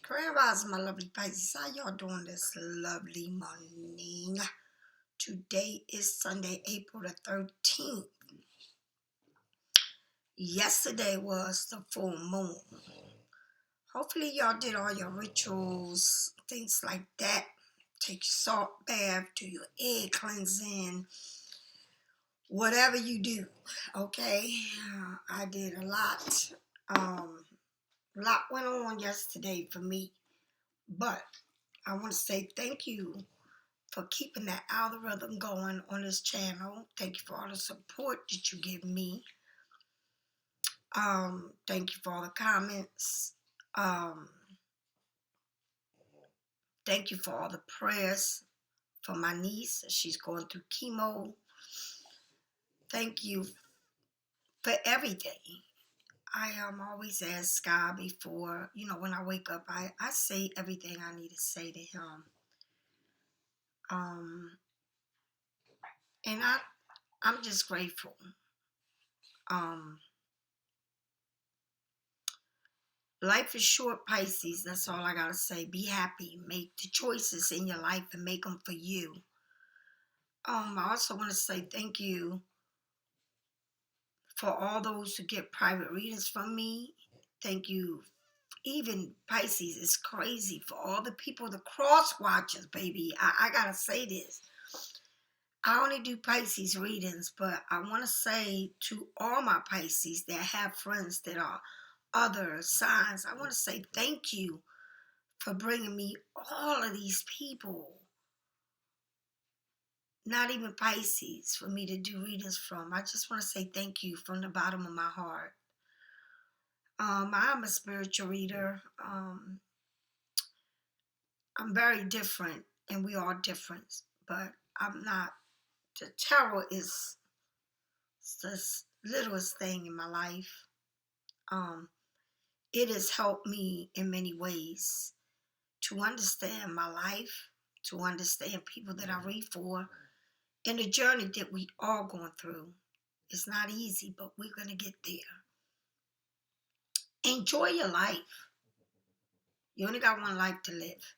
Grand Rising, my lovely Pisces. How y'all doing this lovely morning? Today is Sunday, April the 13th. Yesterday was the full moon. Hopefully y'all did all your rituals, things like that. Take your salt bath, do your egg cleansing, whatever you do, okay? I did a lot. A lot went on yesterday for me, but I want to say thank you for keeping that algorithm going on this channel. Thank you for all the support that you give me. Thank you for all the comments. Thank you for all the prayers for my niece. She's going through chemo. Thank you for everything. I always ask God before, when I wake up, I say everything I need to say to him. And I'm just grateful. Life is short, Pisces. That's all I got to say. Be happy. Make the choices in your life and make them for you. I also want to say thank you for all those who get private readings from me. Thank you. Even Pisces is crazy for all the people, the cross watchers, baby. I got to say this. I only do Pisces readings, but I want to say to all my Pisces that have friends that are other signs, I want to say thank you for bringing me all of these people, not even Pisces, for me to do readings from. I just want to say thank you from the bottom of my heart. I'm a spiritual reader. I'm very different, and we are different, but I'm not. The tarot is the littlest thing in my life. It has helped me in many ways to understand my life, to understand people that I read for, and the journey that we all going through. It's not easy, but we're going to get there. Enjoy your life. You only got one life to live.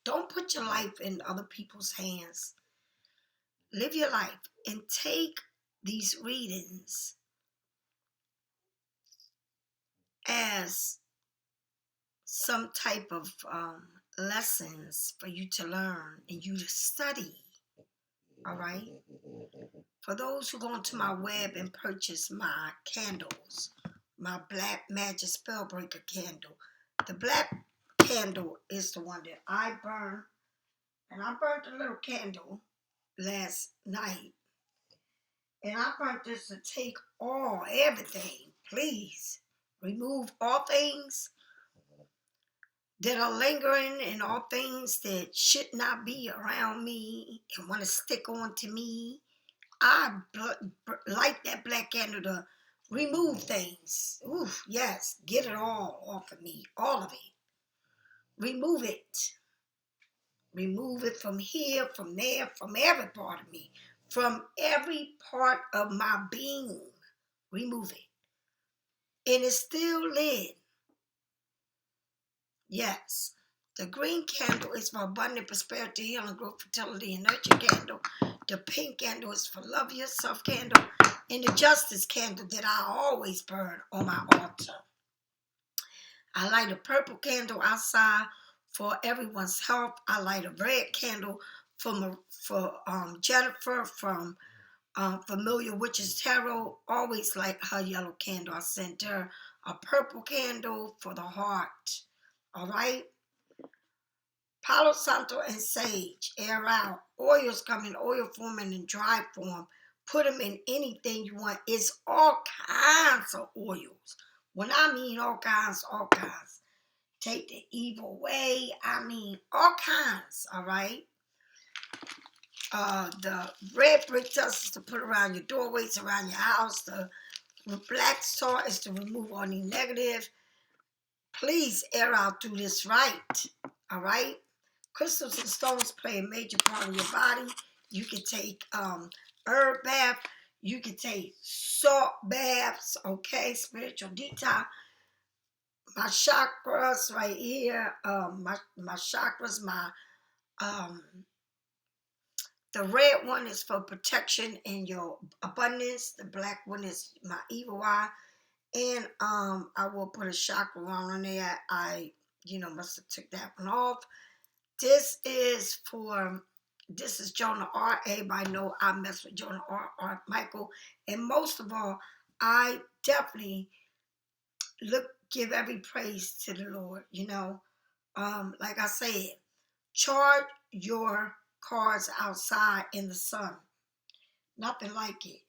Don't put your life in other people's hands. Live your life and take these readings as some type of lessons for you to learn and you to study. All right? For those who go onto my web and purchase my candles, my Black Magic Spellbreaker candle. The black candle is the one that I burn. And I burnt a little candle last night. And I burnt this to take everything. Please, remove all things that are lingering and all things that should not be around me and want to stick on to me. I light that black candle to remove things. Oof, yes, get it all off of me, all of it. Remove it. Remove it from here, from there, from every part of me, from every part of my being. Remove it. And it's still lit. Yes. The green candle is for abundant prosperity, healing, growth, fertility, and nurture candle. The pink candle is for love yourself candle. And the justice candle that I always burn on my altar. I light a purple candle outside for everyone's health. I light a red candle for Jennifer from Familiar Witches Tarot. Always light her yellow candle. I sent her a purple candle for the heart. All right? Palo Santo and sage, air out. Oils come in oil form and in dry form. Put them in anything you want. It's all kinds of oils. When I mean all kinds. Take the evil way. I mean all kinds, all right? The red brick dust is to put around your doorways, around your house. The black salt is to remove any negative. Please air out through this right, all right? Crystals and stones play a major part of your body. You can take herb bath. You can take salt baths, okay? Spiritual detox. my chakras right here. My chakras. Um, the red one is for protection and your abundance. The black one is my evil eye. And I will put a chakra on there. I must have took that one off. This is Jonah R. Everybody know I mess with Jonah R. Michael. And most of all, I definitely give every praise to the Lord. Like I said, charge your cars outside in the sun. Nothing like it.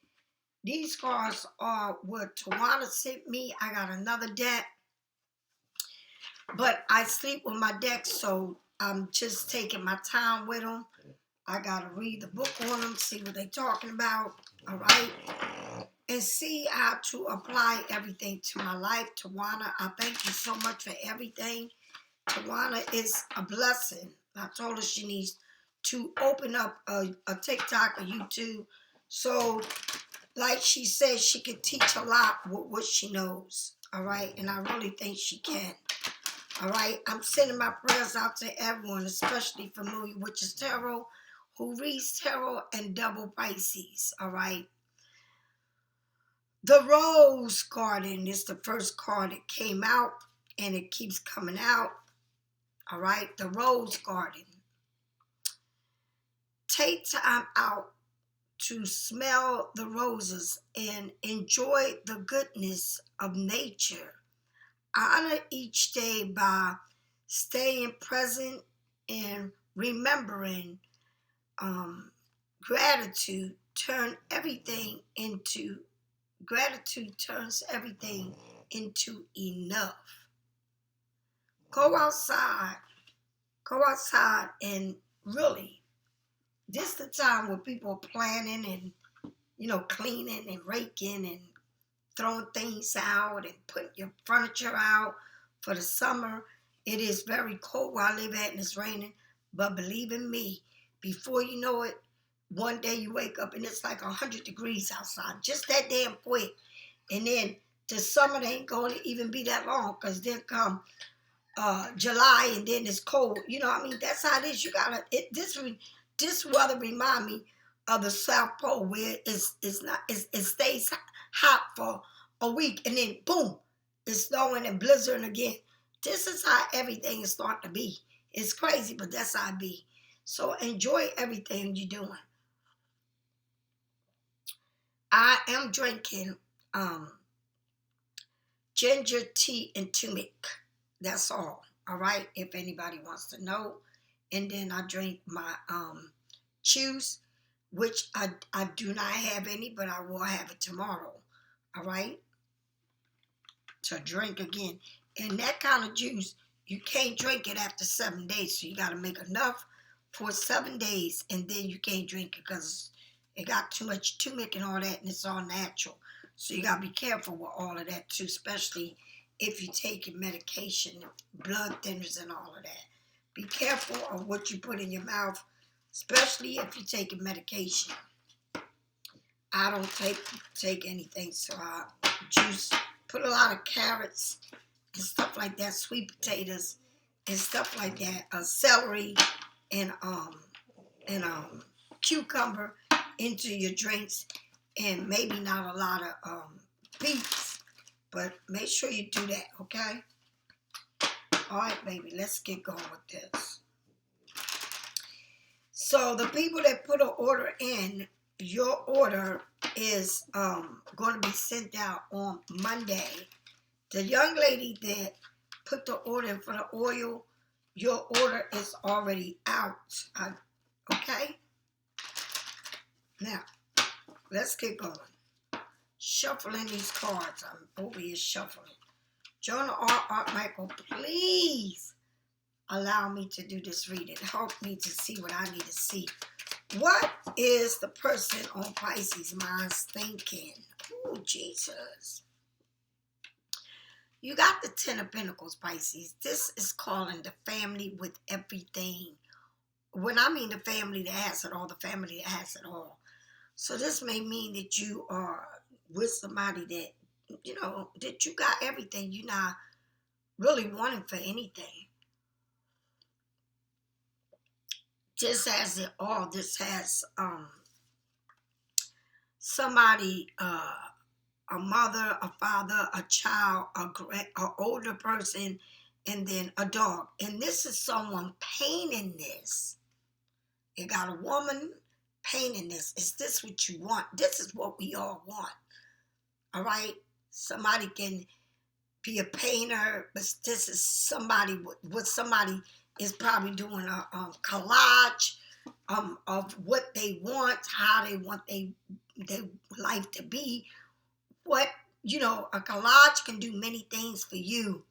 These cards are what Tawana sent me. I got another deck, but I sleep with my deck, so I'm just taking my time with them. I got to read the book on them, see what they're talking about, all right? And see how to apply everything to my life. Tawana, I thank you so much for everything. Tawana is a blessing. I told her she needs to open up a TikTok, a YouTube, so like she said, she can teach a lot with what she knows, all right? And I really think she can, all right? I'm sending my prayers out to everyone, especially familiar with Witches Tarot, who reads Tarot and double Pisces, all right? The Rose Garden is the first card that came out, and it keeps coming out, all right? The Rose Garden. Take time out to smell the roses and enjoy the goodness of nature. Honor each day by staying present and remembering gratitude. Gratitude turns everything into enough. Go outside and really, this is the time where people are planning and cleaning and raking and throwing things out and putting your furniture out for the summer. It is very cold where I live at and it's raining. But believe in me, before you know it, one day you wake up and it's like 100 degrees outside. Just that damn quick. And then the summer ain't going to even be that long, because then come July and then it's cold. That's how it is. This weather remind me of the South Pole, where it stays hot for a week and then boom, it's snowing and blizzarding again. This is how everything is starting to be. It's crazy, but that's how it be. So enjoy everything you're doing. I am drinking ginger tea and turmeric. That's all right, if anybody wants to know. And then I drink my juice, which I do not have any, but I will have it tomorrow, all right, to drink again. And that kind of juice, you can't drink it after 7 days, so you got to make enough for 7 days, and then you can't drink it because it got too much turmeric and all that, and it's all natural. So you got to be careful with all of that too, especially if you're taking medication, blood thinners and all of that. Be careful of what you put in your mouth, especially if you're taking medication. I don't take anything, so I put a lot of carrots and stuff like that, sweet potatoes and stuff like that, celery and cucumber into your drinks, and maybe not a lot of beets, but make sure you do that, okay? All right, baby, let's get going with this. So the people that put an order in, your order is going to be sent out on Monday. The young lady that put the order in for the oil, your order is already out. Okay? Now, let's get going. Shuffling these cards. I'm over here shuffling. Jonah R. Michael, please allow me to do this reading. Help me to see what I need to see. What is the person on Pisces' minds thinking? Oh, Jesus. You got the 10 of Pentacles, Pisces. This is calling the family with everything. When I mean the family that has it all, the family that has it all. So this may mean that you are with somebody that, that you got everything. You're not really wanting for anything. Just as it all, this has somebody, a mother, a father, a child, a older person, and then a dog. And this is someone painting this. You got a woman painting this. Is this what you want? This is what we all want. All right? Somebody can be a painter, but this is somebody, what somebody is probably doing a collage of what they want, how they want their life to be. What, a collage can do many things for you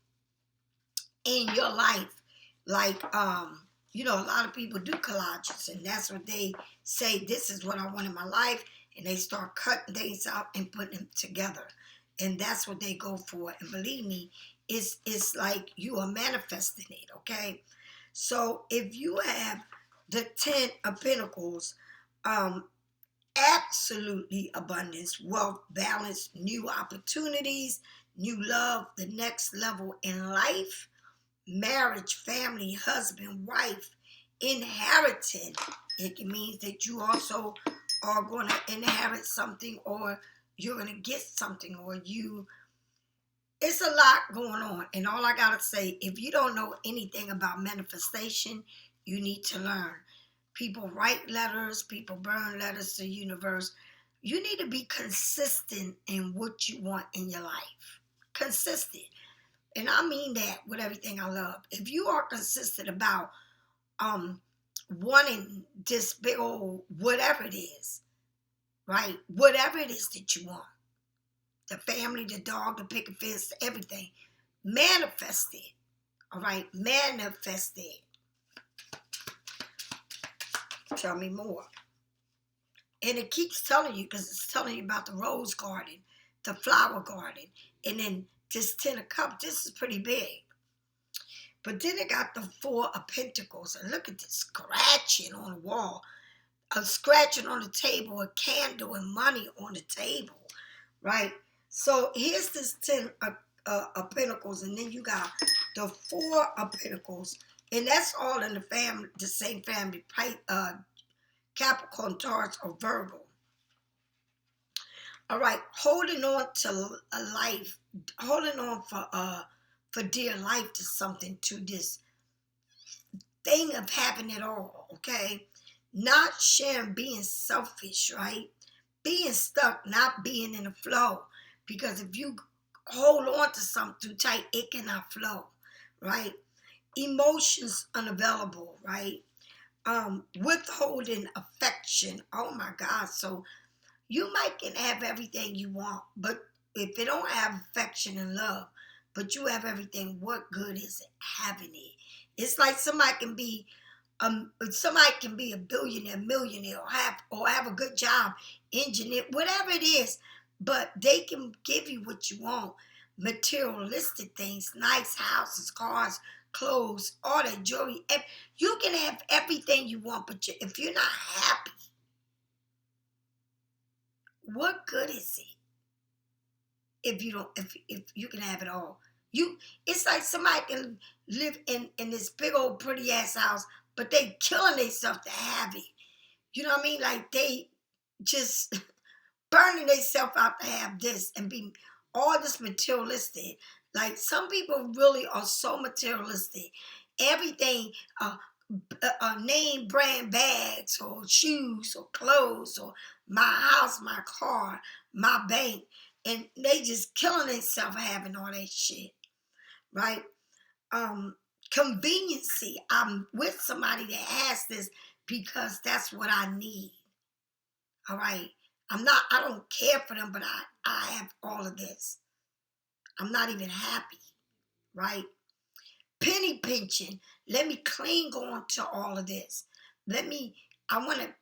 in your life. Like, a lot of people do collages, and that's what they say, this is what I want in my life, and they start cutting things out and putting them together. And that's what they go for. And believe me, it's like you are manifesting it, okay? So if you have the 10 of Pentacles, absolutely abundance, wealth, balance, new opportunities, new love, the next level in life, marriage, family, husband, wife, inheritance. It means that you also are going to inherit something, or you're going to get something, or it's a lot going on. And all I got to say, if you don't know anything about manifestation, you need to learn. People write letters, people burn letters to the universe. You need to be consistent in what you want in your life. Consistent. And I mean that with everything I love. If you are consistent about wanting this big old whatever it is, right? Whatever it is that you want. The family, the dog, the picket fence, everything. Manifest it. All right? Manifest it. Tell me more. And it keeps telling you, because it's telling you about the rose garden, the flower garden, and then this 10 of Cups. This is pretty big. But then it got the 4 of Pentacles. And look at this scratching on the wall. A scratching on the table, a candle, and money on the table. Right? So here's this 10 of Pentacles. And then you got the 4 of Pentacles. And that's all in the family, the same family. Capricorn, Taurus, or Virgo. All right, holding on to a life, holding on for dear life to something, to this thing of having it all, okay? Not sharing, being selfish, right? Being stuck, not being in the flow. Because if you hold on to something too tight, it cannot flow, right? Emotions unavailable, right? Withholding affection. Oh my God. So you might can have everything you want, but if it don't have affection and love, but you have everything, what good is it having it? It's like somebody can be a billionaire, millionaire, or have a good job, engineer, whatever it is, but they can give you what you want, materialistic things, nice houses, cars, clothes, all that jewelry. You can have everything you want, but if you're not happy, what good is it? If you can have it all, it's like somebody can live in this big old pretty ass house, but they killing themselves to have it. You know what I mean? Like they just burning themselves out to have this and be all this materialistic. Like some people really are so materialistic. Everything, name brand bags or shoes or clothes or my house, my car, my bank. And they just killing themselves having all that shit, right? Conveniency. I'm with somebody that has this because that's what I need. All right. I don't care for them, but I have all of this. I'm not even happy, right? Penny pinching. Let me cling on to all of this. I want to,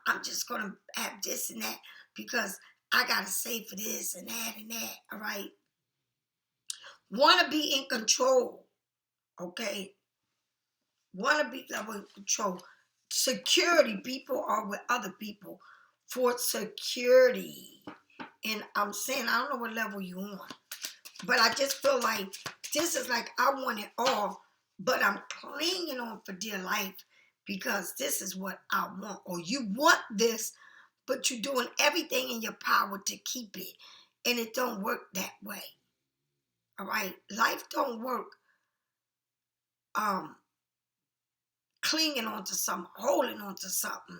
I'm just going to have this and that because I got to save for this and that, all right? Want to be in control, okay? Want to be in control. Security. People are with other people for security. And I'm saying, I don't know what level you're on, but I just feel like This is like, I want it all, but I'm clinging on for dear life because this is what I want. Or you want this, but you're doing everything in your power to keep it. And it don't work that way. All right? Life don't work clinging on to something, holding on to something,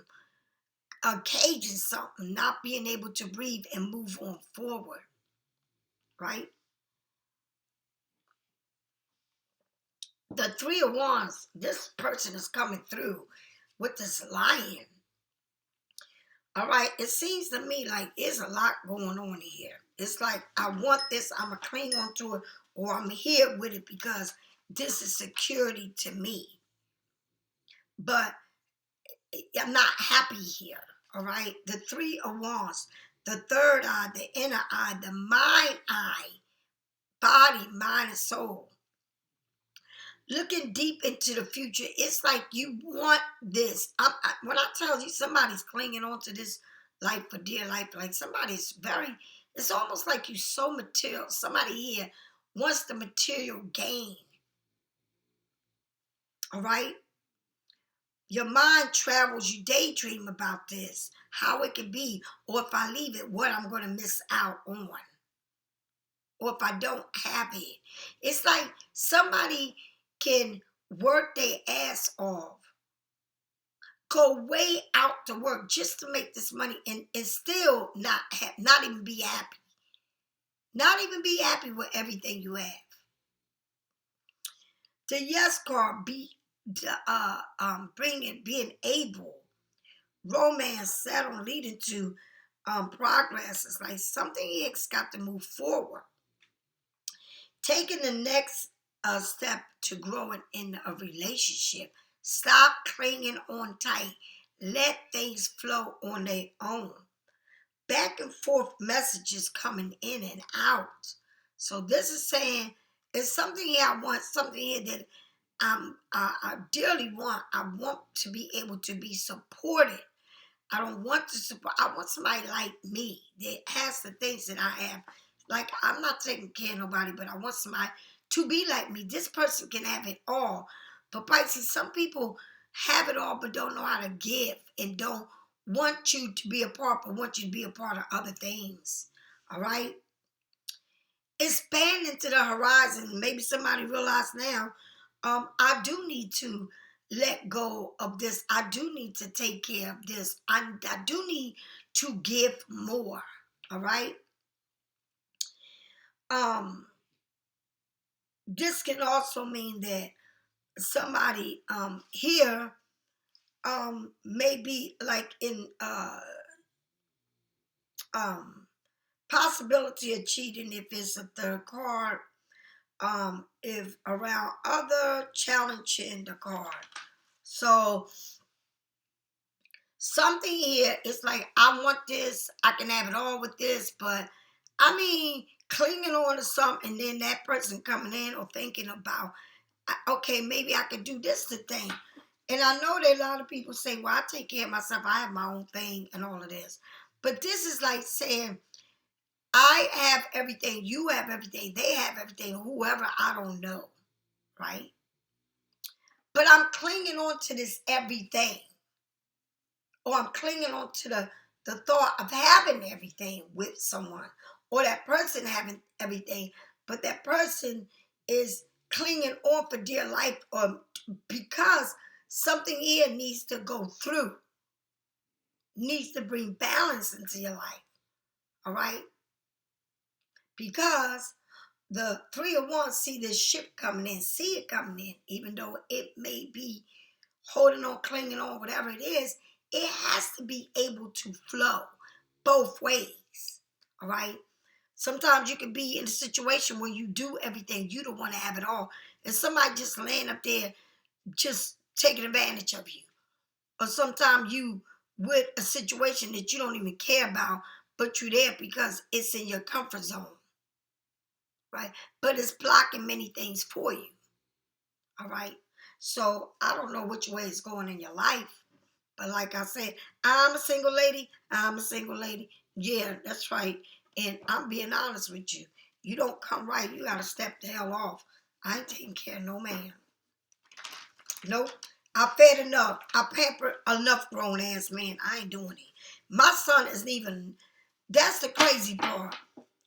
caging something, not being able to breathe and move on forward. Right? The Three of Wands, this person is coming through with this lion. All right, it seems to me like there's a lot going on here. It's like, I want this, I'm going to cling on to it, or I'm here with it because this is security to me. But I'm not happy here, all right? The Three of Wands, the third eye, the inner eye, the mind eye, body, mind, and soul. Looking deep into the future, it's like you want this. When I tell you somebody's clinging on to this life for dear life, like somebody's it's almost like you so material. Somebody here wants the material gain. All right? Your mind travels, you daydream about this, how it could be, or if I leave it, what I'm going to miss out on, or if I don't have it. It's like somebody can work their ass off, go way out to work just to make this money, and still not even be happy. Not even be happy with everything you have. The Yes card, being able, romance, settle, leading to progress. It's like something here's got to move forward. Taking the next step to growing in a relationship. Stop clinging on tight. Let things flow on their own. Back and forth messages coming in and out. So this is saying, it's something here I want, something here that I dearly want. I want to be able to be supported. I don't want to support. I want somebody like me that has the things that I have. Like, I'm not taking care of nobody, but I want somebody to be like me. This person can have it all. But Pisces, some people have it all but don't know how to give and don't want you to be a part, but want you to be a part of other things. All right? Expand into the horizon. Maybe somebody realize now, I do need to let go of this. I do need to take care of this. I do need to give more. All right? This can also mean that somebody here may be like in possibility of cheating if it's a third card, if around other challenging the card. So something here is like, I want this, I can have it all with this, but I mean, clinging on to something and then that person coming in or thinking about, okay, maybe I could do this thing. And I know that a lot of people say, well, I take care of myself, I have my own thing and all of this. But this is like saying, I have everything, you have everything, they have everything, whoever, I don't know, right? But I'm clinging on to this everything. Or I'm clinging on to the thought of having everything with someone. Or that person having everything, but that person is clinging on for dear life, or because something here needs to go through, needs to bring balance into your life. All right? Because the Three of Wands see this ship coming in, see it coming in, even though it may be holding on, clinging on, whatever it is, it has to be able to flow both ways. All right? Sometimes you can be in a situation where you do everything, you don't want to have it all, and somebody just laying up there just taking advantage of you. Or sometimes you with a situation that you don't even care about, but you're there because it's in your comfort zone. Right? But it's blocking many things for you. All right? So I don't know which way it's going in your life. But like I said, I'm a single lady. I'm a single lady. Yeah, that's right. And I'm being honest with you. You don't come right, you got to step the hell off. I ain't taking care of no man. Nope. I fed enough. I pampered enough grown ass men. I ain't doing it. My son isn't even, that's the crazy part.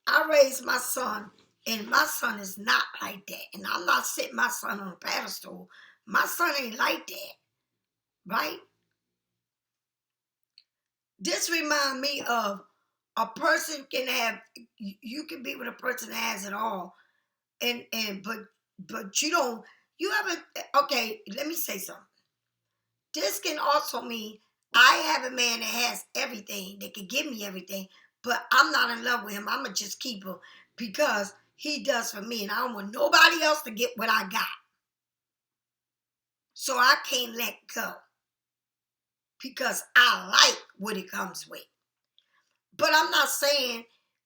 I raised my son, and my son is not like that. And I'm not sitting my son on a pedestal. My son ain't like that. Right? This reminds me of a person can have, you can be with a person that has it all. But you don't, you haven't, okay, let me say something. This can also mean I have a man that has everything, that can give me everything, but I'm not in love with him. I'm going to just keep him because he does for me, and I don't want nobody else to get what I got. So I can't let go because I like what it comes with. But I'm not saying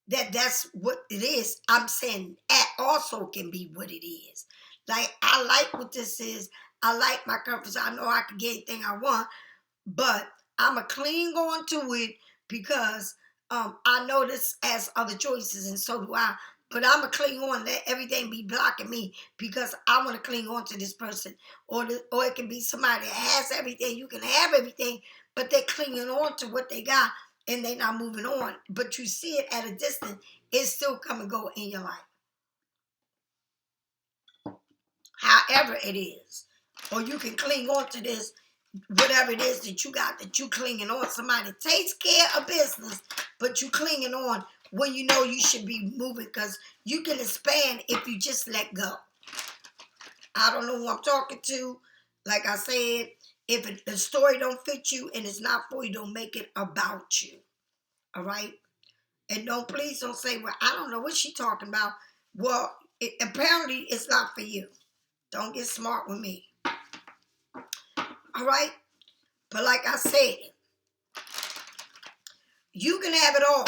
that that's what it is. I'm saying that also can be what it is. Like, I like what this is. I like my comfort. I know I can get anything I want, but I'm a cling on to it because I know this has other choices, and so do I. But I'm a cling on, let everything be blocking me because I want to cling on to this person. Or it can be somebody that has everything. You can have everything, but they're clinging on to what they got and they're not moving on. But you see it at a distance. It's still come and go in your life. However it is. Or you can cling on to this, whatever it is that you got, that you clinging on. Somebody takes care of business, but you clinging on when you know you should be moving because you can expand if you just let go. I don't know who I'm talking to. Like I said, if the story don't fit you and it's not for you, don't make it about you. All right? And please don't say, well, I don't know what she's talking about. Well, apparently it's not for you. Don't get smart with me. All right? But like I said, you can have it all,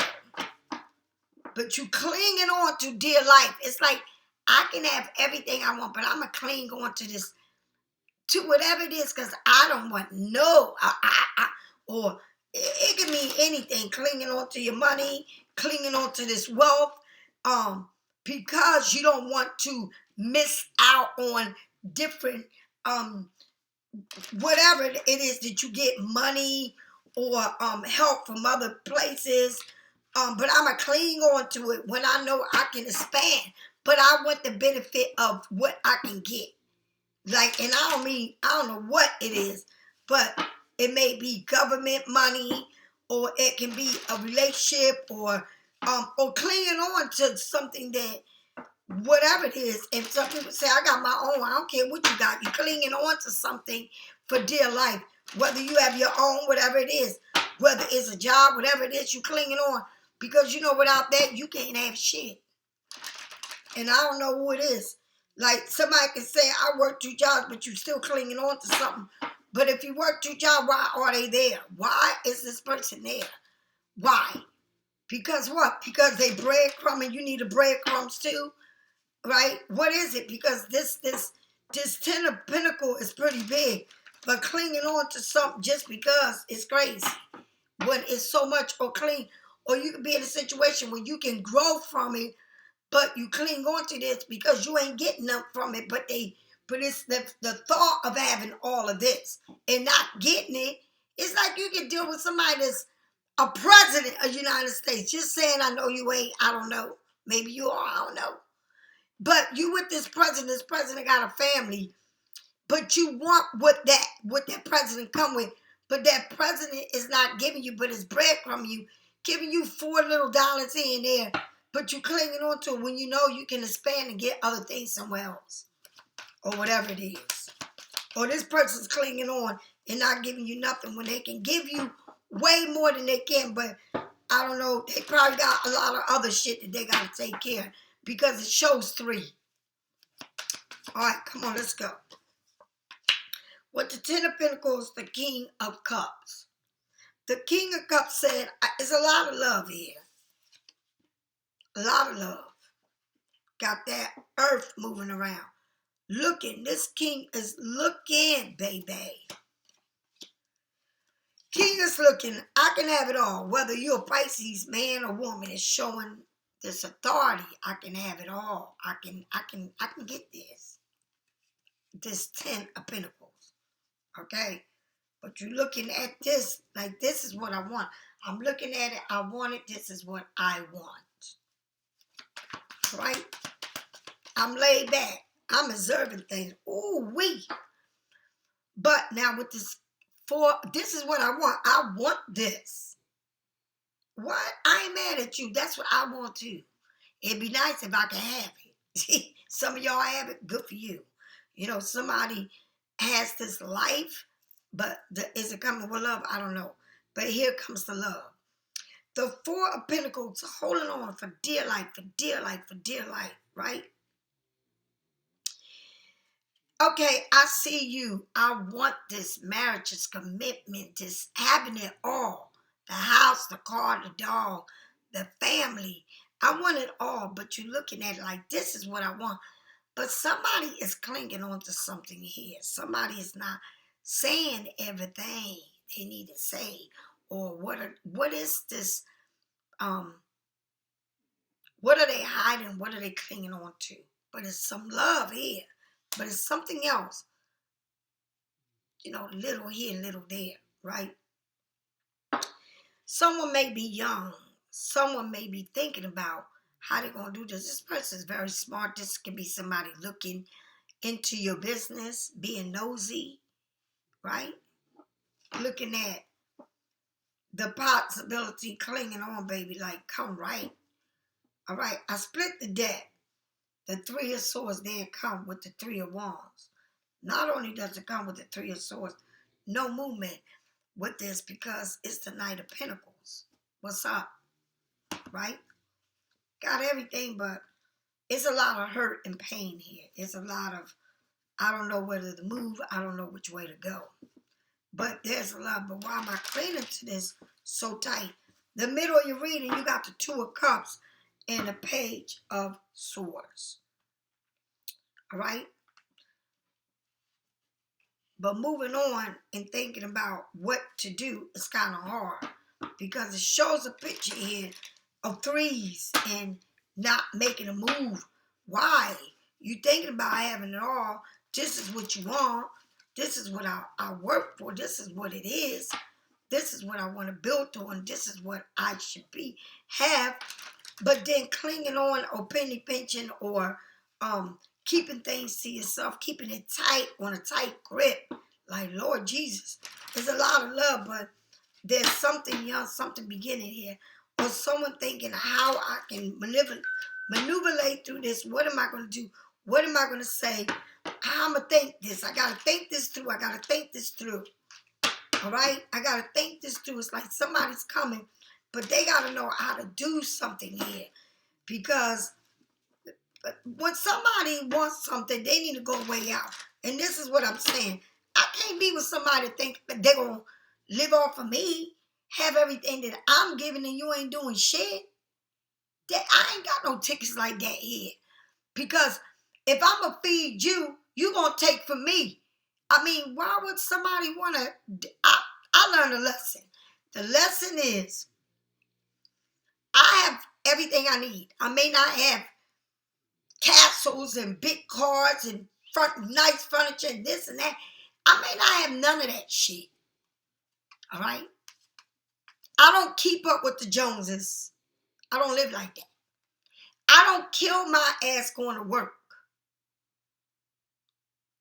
but you clinging on to dear life. It's like, I can have everything I want, but I'm going to cling on to this, to whatever it is, because I don't want or it can mean anything, clinging on to your money, clinging on to this wealth, because you don't want to miss out on different, whatever it is that you get, money or help from other places. But I'm going to cling on to it when I know I can expand. But I want the benefit of what I can get. Like, and I don't know what it is, but it may be government money, or it can be a relationship, or clinging on to something that, whatever it is. And some people say, I got my own. I don't care what you got. You're clinging on to something for dear life. Whether you have your own, whatever it is, whether it's a job, whatever it is, you're clinging on. Because you know without that, you can't have shit. And I don't know who it is. Like, somebody can say, I work 2 jobs, but you're still clinging on to something. But if you work 2 jobs, why are they there? Why is this person there? Why? Because what? Because they breadcrumb and you need a breadcrumbs too? Right? What is it? Because this 10 of Pentacles is pretty big. But clinging on to something just because it's crazy. When it's so much or clean. Or you can be in a situation where you can grow from it, but you cling on to this because you ain't getting up from it. But it's the thought of having all of this and not getting it. It's like you can deal with somebody that's a president of the United States. Just saying, I know you ain't. I don't know. Maybe you are. I don't know. But you with this president got a family, but you want what that president come with. But that president is not giving you, but it's breadcrumb you, giving you $4 little here and there, but you clinging on to it when you know you can expand and get other things somewhere else. Or whatever it is. Or this person's clinging on and not giving you nothing when they can give you way more than they can, but I don't know, they probably got a lot of other shit that they got to take care of because it shows 3. All right, come on, let's go. With the 10 of Pentacles, the King of Cups. The King of Cups said, there's a lot of love here. A lot of love. Got that earth moving around. Looking. This king is looking, baby. King is looking. I can have it all. Whether you're a Pisces man or woman, is showing this authority. I can have it all. I can get this. this 10 of Pentacles, okay? But you're looking at this like this is what I want. I'm looking at it, I want it, this is what I want, right? I'm laid back. I'm observing things. Ooh, wee. But now with this 4, this is what I want. I want this. What? I ain't mad at you. That's what I want too. It'd be nice if I could have it. Some of y'all have it. Good for you. You know, somebody has this life, but is it coming with love? I don't know. But here comes the love. The 4 of Pentacles holding on for dear life, for dear life, for dear life, right? Okay, I see you. I want this marriage, this commitment, this having it all. The house, the car, the dog, the family. I want it all, but you're looking at it like this is what I want. But somebody is clinging on to something here. Somebody is not saying everything they need to say. Or what is this? What are they hiding? What are they clinging on to? But it's some love here. But it's something else. You know, little here, little there, right? Someone may be young. Someone may be thinking about how they're going to do this. This person is very smart. This can be somebody looking into your business, being nosy, right? Looking at the possibility, clinging on, baby, like, come right. All right, I split the deck. The 3 of Swords, there come with the 3 of Wands. Not only does it come with the 3 of Swords, no movement with this because it's the Knight of Pentacles. What's up, right? Got everything, but it's a lot of hurt and pain here. It's a lot of, I don't know whether to move. I don't know which way to go. But there's a lot. But why am I clinging to this so tight? The middle of your reading, you got the 2 of Cups and the Page of Swords. All right? But moving on and thinking about what to do is kind of hard because it shows a picture here of 3s and not making a move. Why? You thinking about having it all. This is what you want. This is what I work for. This is what it is. This is what I want to build on. This is what I should have. But then clinging on or penny pinching or keeping things to yourself, keeping it tight on a tight grip. Like, Lord Jesus, there's a lot of love, but there's something young, something beginning here. Or someone thinking how I can maneuver through this. What am I going to do? What am I going to say? How am I going to think this? I got to think this through. I got to think this through. All right? I got to think this through. It's like somebody's coming, but they got to know how to do something here. Because when somebody wants something, they need to go way out. And this is what I'm saying. I can't be with somebody that think that they're going to live off of me, have everything that I'm giving and you ain't doing shit. That I ain't got no tickets like that here. Because if I'm going to feed you, you going to take from me. I mean, why would somebody want to... I learned a lesson. The lesson is I have everything I need. I may not have castles and big cars and nice furniture and this and that. I may not have none of that shit. All right? I don't keep up with the Joneses. I don't live like that. I don't kill my ass going to work.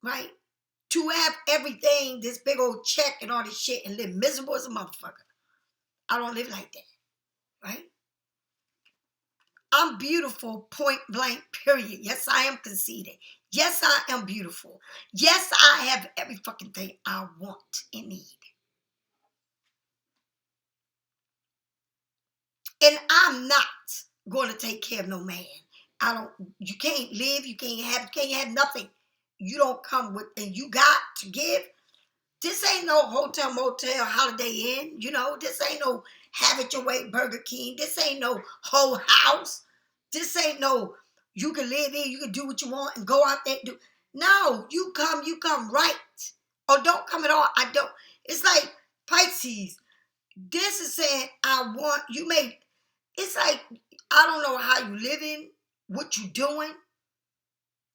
Right? To have everything, this big old check and all this shit and live miserable as a motherfucker. I don't live like that. Right? I'm beautiful, point blank, period. Yes, I am conceited. Yes, I am beautiful. Yes, I have every fucking thing I want and need. And I'm not going to take care of no man. You can't live, you can't have nothing. You don't come with, and you got to give. This ain't no hotel, motel, Holiday Inn. You know, this ain't no have it your way Burger King. This ain't no whole house. This ain't no, you can live here, you can do what you want and go out there and do. No, you come right. Or don't come at all. I don't. It's like Pisces. This is saying, I want, you may, it's like, I don't know how you living, what you doing,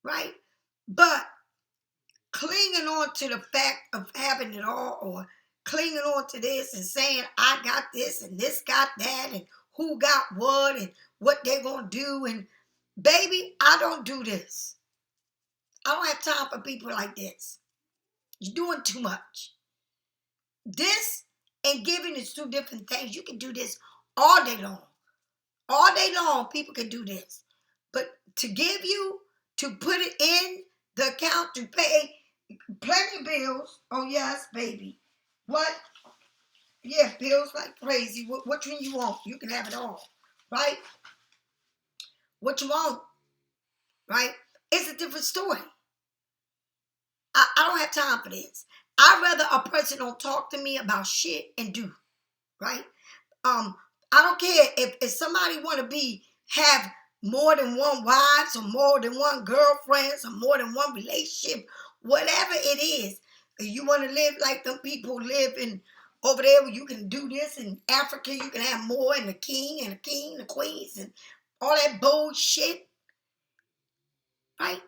right? But clinging on to the fact of having it all, or clinging on to this and saying, I got this and this got that, and who got what and what they're going to do. And baby, I don't do this. I don't have time for people like this. You're doing too much. This and giving is two different things. You can do this all day long. All day long, people can do this. But to give you, to put it in the account to pay plenty of bills. Oh, yes, baby. What? Yeah, bills like crazy. Which one you want? You can have it all. Right? What you want? Right? It's a different story. I don't have time for this. I'd rather a person don't talk to me about shit and do. Right? I don't care if somebody want to have more than one wives or more than one girlfriends or more than one relationship, whatever it is. If you want to live like them people live in over there, where you can do this in Africa, you can have more, and the king, the queens, and all that bullshit, right?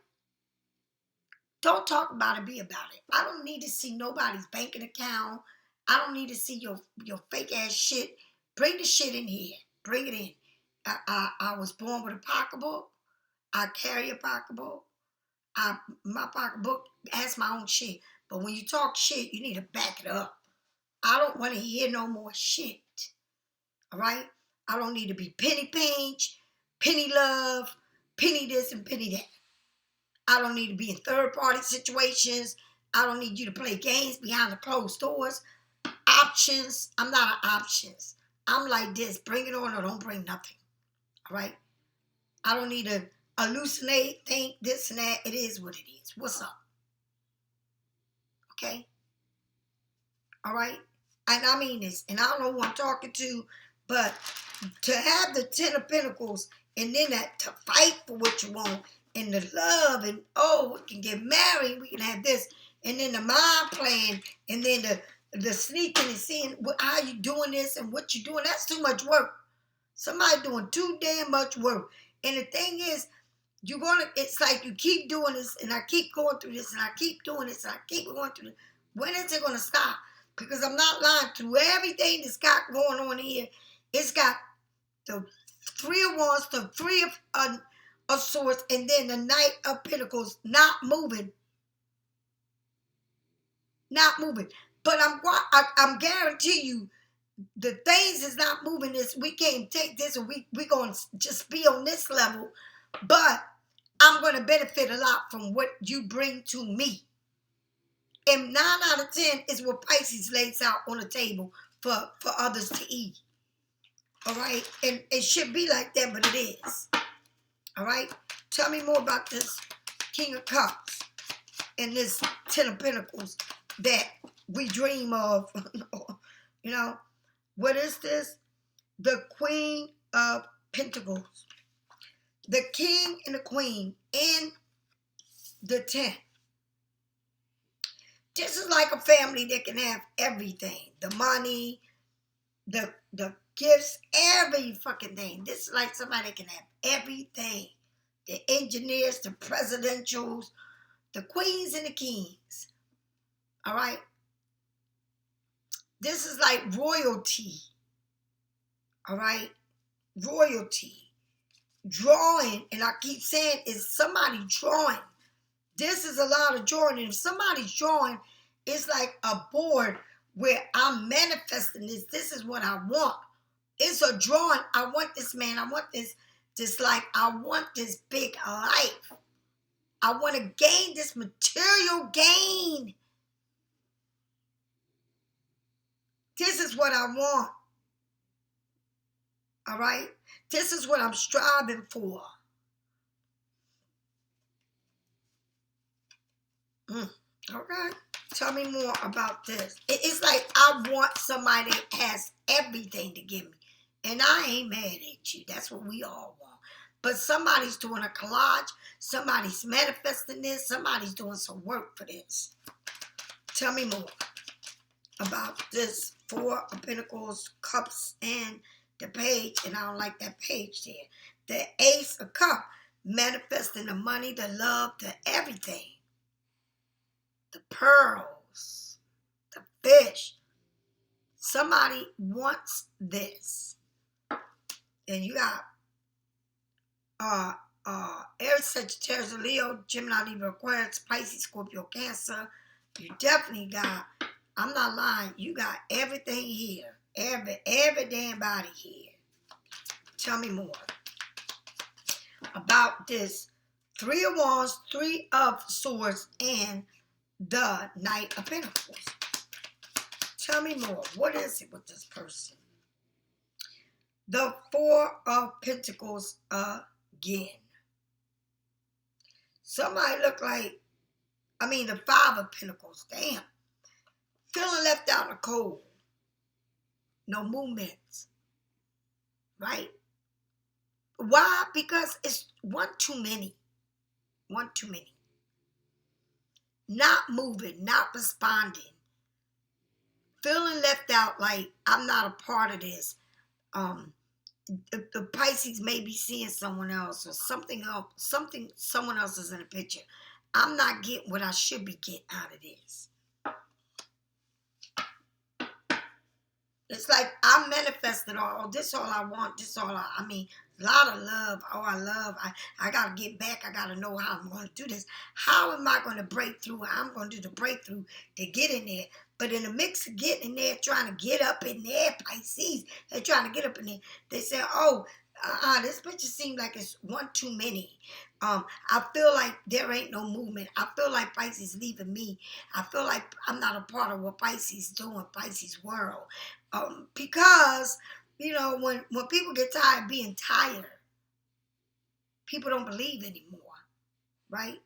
Don't talk about it, be about it. I don't need to see nobody's banking account. I don't need to see your fake ass shit. Bring the shit in here. Bring it in. I was born with a pocketbook. I carry a pocketbook. My pocketbook has my own shit. But when you talk shit, you need to back it up. I don't want to hear no more shit. All right? I don't need to be penny pinch, penny love, penny this and penny that. I don't need to be in third-party situations. I don't need you to play games behind the closed doors. Options. I'm not an options. I'm like this. Bring it on or don't bring nothing. All right? I don't need to hallucinate, think this and that. It is what it is. What's up? Okay? All right? And I mean this. And I don't know who I'm talking to, but to have the 10 of Pentacles and then to fight for what you want and the love and, oh, we can get married, we can have this. And then the mind playing and then the sneaking and seeing how you doing this and what you doing. That's too much work. Somebody doing too damn much work. And the thing is, it's like you keep doing this and I keep going through this and I keep doing this and I keep going through this. When is it going to stop? Because I'm not lying, through everything that's got going on here, it's got the 3 of Wands, the 3 of Swords, and then the Knight of Pentacles not moving. Not moving. But I'm guarantee you, the things is not moving this. We can't take this and we going to just be on this level. But I'm going to benefit a lot from what you bring to me. And 9 out of 10 is what Pisces lays out on the table for others to eat. All right? And it should be like that, but it is. All right? Tell me more about this King of Cups and this 10 of Pentacles that we dream of. You know? What is this? The Queen of Pentacles. The King and the Queen in the 10. This is like a family that can have everything. The money, the gifts, every fucking thing. This is like somebody that can have everything. The engineers, the presidentials, the queens and the kings. All right? This is like royalty. All right? Royalty. Drawing, and I keep saying, is somebody drawing. This is a lot of drawing. And if somebody's drawing, it's like a board where I'm manifesting this. This is what I want. It's a drawing. I want this man. I want this like, I want this big life. I want to gain this material gain. This is what I want. All right? This is what I'm striving for. Okay? Tell me more about this. It's like I want somebody that has everything to give me. And I ain't mad at you. That's what we all want. But somebody's doing a collage. Somebody's manifesting this. Somebody's doing some work for this. Tell me more about this 4 of Pentacles, Cups, and the page. And I don't like that page there. The Ace of Cups, manifesting the money, the love, the everything. the pearls, the fish. Somebody wants this. And you got Aries, Sagittarius, Leo, Gemini, Libra, Aquarius, Pisces, Scorpio, Cancer. You definitely got, I'm not lying, you got everything here. Every damn body here. Tell me more about this Three of Wands, Three of Swords, and the Knight of Pentacles. Tell me more. What is it with this person? The Four of Pentacles again. Somebody look like, the Five of Pentacles. Damn. Feeling left out in the cold. No movements. Right? Why? Because it's one too many. One too many. Not moving, not responding. Feeling left out like I'm not a part of this. The Pisces may be seeing someone else or something else, someone else is in the picture. I'm not getting what I should be getting out of this. It's like I manifested all. This all I want. This all a lot of love. Oh, I love. I got to get back. I got to know how I'm going to do this. How am I going to break through? I'm going to do the breakthrough to get in there. But in the mix of getting in there, trying to get up in there, Pisces, they're trying to get up in there. They say, oh, this picture seems like it's one too many. I feel like there ain't no movement. I feel like Pisces leaving me. I feel like I'm not a part of what Pisces doing, Pisces world. Because, when people get tired of being tired, people don't believe anymore, right?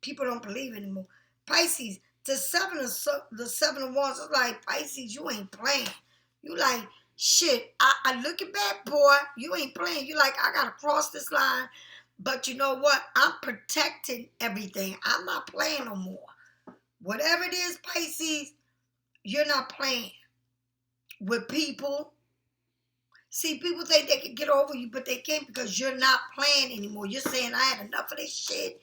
People don't believe anymore. Pisces, the seven of wands is like, Pisces, you ain't playing. You like, shit, I looking back, boy, you ain't playing. You like, I gotta cross this line. But you know what? I'm protecting everything. I'm not playing no more. Whatever it is, Pisces, you're not playing with people. See, people think they can get over you, but they can't because you're not playing anymore. You're saying, I had enough of this shit.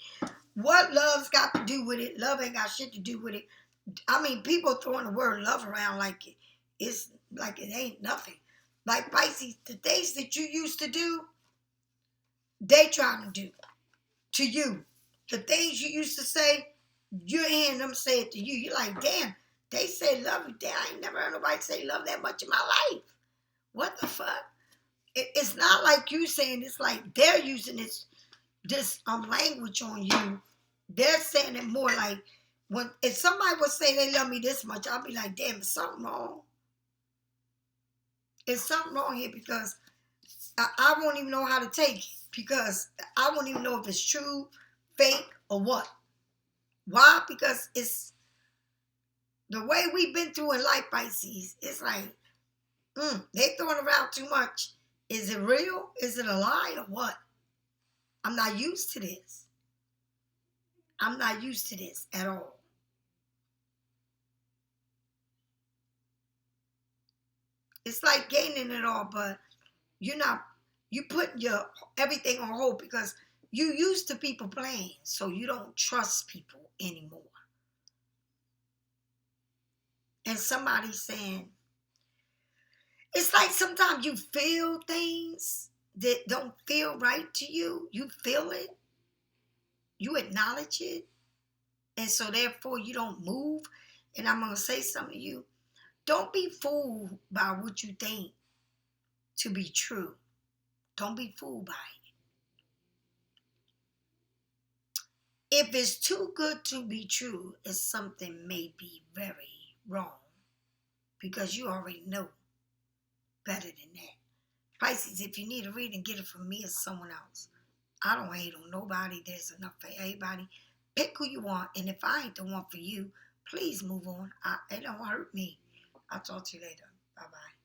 What love's got to do with it? Love ain't got shit to do with it. People throwing the word love around like it's like it ain't nothing. Like Pisces, the things that you used to do, they trying to do to you. The things you used to say, you're hearing them say it to you. You're like, damn, they say love you. Damn, I ain't never heard nobody say love that much in my life. What the fuck? It's not like you saying, it's like they're using this language on you. They're saying it more like, if somebody would say they love me this much, I'll be like, damn, is something wrong? There's something wrong here because I won't even know how to take it because I won't even know if it's true, fake, or what. Why? Because it's the way we've been through in life, Pisces. It's like, they throwing around too much. Is it real? Is it a lie or what? I'm not used to this. I'm not used to this at all. It's like gaining it all, but you put your everything on hold because you used to people playing, so you don't trust people anymore. And somebody's saying, it's like sometimes you feel things that don't feel right to you. You feel it. You acknowledge it. And so therefore you don't move. And I'm going to say something to you. Don't be fooled by what you think to be true. Don't be fooled by it. If it's too good to be true, it's something may be very wrong. Because you already know better than that. Pisces, if you need a reading, get it from me or someone else. I don't hate on nobody. There's enough for everybody. Pick who you want. And if I ain't the one for you, please move on. It don't hurt me. I'll talk to you later. Bye-bye.